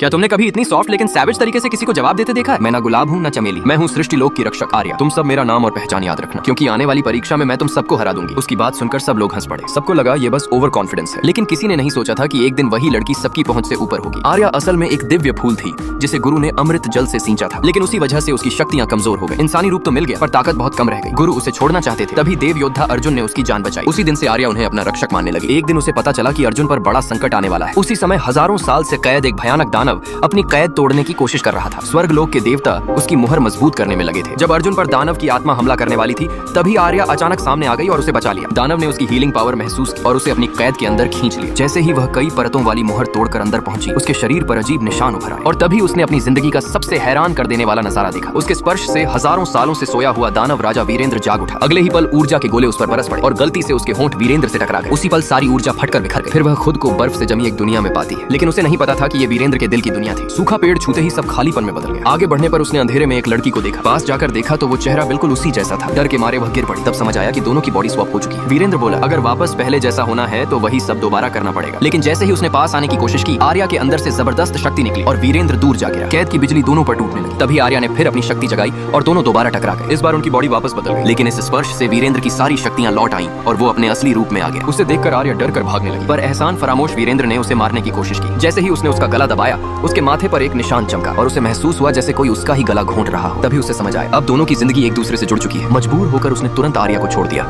क्या तुमने कभी इतनी सॉफ्ट लेकिन सैवेज तरीके से किसी को जवाब देते देखा है? मैं ना गुलाब हूँ ना चमेली, मैं हूँ सृष्टि लोक की रक्षक आर्या। तुम सब मेरा नाम और पहचान याद रखना, क्योंकि आने वाली परीक्षा में मैं तुम सबको हरा दूंगी। उसकी बात सुनकर सब लोग हंस पड़े। सबको लगा ये बस ओवर कॉन्फिडेंस है, लेकिन किसी ने नहीं सोचा था कि एक दिन वही लड़की सबकी पहुंच से ऊपर होगी। आर्या असल में एक दिव्य फूल थी जिसे गुरु ने अमृत जल से सींचा था, लेकिन उसी वजह से उसकी शक्तियां कमजोर हो गई। इंसानी रूप तो मिल गया पर ताकत बहुत कम रह गई। गुरु उसे छोड़ना चाहते थे, तभी देव योद्धा अर्जुन ने उसकी जान बचाई। उसी दिन से आर्या उन्हें अपना रक्षक मानने लगी। एक दिन उसे पता चला कि अर्जुन पर बड़ा संकट आने वाला है। उसी समय हजारों साल से कैद एक भयानक दानव अपनी कैद तोड़ने की कोशिश कर रहा था। स्वर्ग लोक के देवता उसकी मुहर मजबूत करने में लगे थे। जब अर्जुन पर दानव की आत्मा हमला करने वाली थी, तभी आर्या अचानक सामने आ गई और उसे बचा लिया। दानव ने उसकी हीलिंग पावर महसूस की और उसे अपनी कैद के अंदर खींच लिया। जैसे ही वह कई परतों वाली मुहर तोड़कर अंदर पहुंची, उसके शरीर पर अजीब निशान उभर आए और तभी उसने अपनी जिंदगी का सबसे हैरान कर देने वाला नजारा देखा। उसके स्पर्श से हजारों सालों से सोया हुआ दानव राजा वीरेंद्र जाग उठा। अगले ही पल ऊर्जा के गोले उस पर बरस पड़े और गलती से उसके होंठ वीरेंद्र से टकरा गए। उसी पल सारी ऊर्जा फटकर बिखर गई। फिर वह खुद को बर्फ से जमी एक दुनिया में पाती है, लेकिन उसे नहीं पता था कि ये वीरेंद्र के दिल की दुनिया थी। सूखा पेड़ छूते ही सब खालीपन में बदल गया। आगे बढ़ने पर उसने अंधेरे में एक लड़की को देखा। पास जाकर देखा तो वो चेहरा बिल्कुल उसी जैसा था। डर के मारे वह गिर पड़ी। तब समझ आया कि दोनों की बॉडी स्वैप हो चुकी है। वीरेंद्र बोला, अगर वापस पहले जैसा होना है तो वही सब दोबारा करना पड़ेगा। लेकिन जैसे ही उसने पास आने की कोशिश की, आर्या के अंदर से जबरदस्त शक्ति निकली और वीरेंद्र दूर जा गिरा। कैद की बिजली दोनों पर टूटने लगी। तभी आर्या ने फिर अपनी शक्ति जगाई और दोनों दोबारा टकरा गए। इस बार उनकी बॉडी वापस बदल गई, लेकिन इस स्पर्श से वीरेंद्र की सारी शक्तियां लौट आईं और वो अपने असली रूप में आ गया। उसे देखकर आर्या डर कर भागने लगी, पर एहसान फरामोश वीरेंद्र ने उसे मारने की कोशिश की। जैसे ही उसने उसका गला दबाया, उसके माथे पर एक निशान चमका और उसे महसूस हुआ जैसे कोई उसका ही गला घोंट रहा हो। तभी उसे समझ आया अब दोनों की जिंदगी एक दूसरे से जुड़ चुकी है। मजबूर होकर उसने तुरंत आर्या को छोड़ दिया।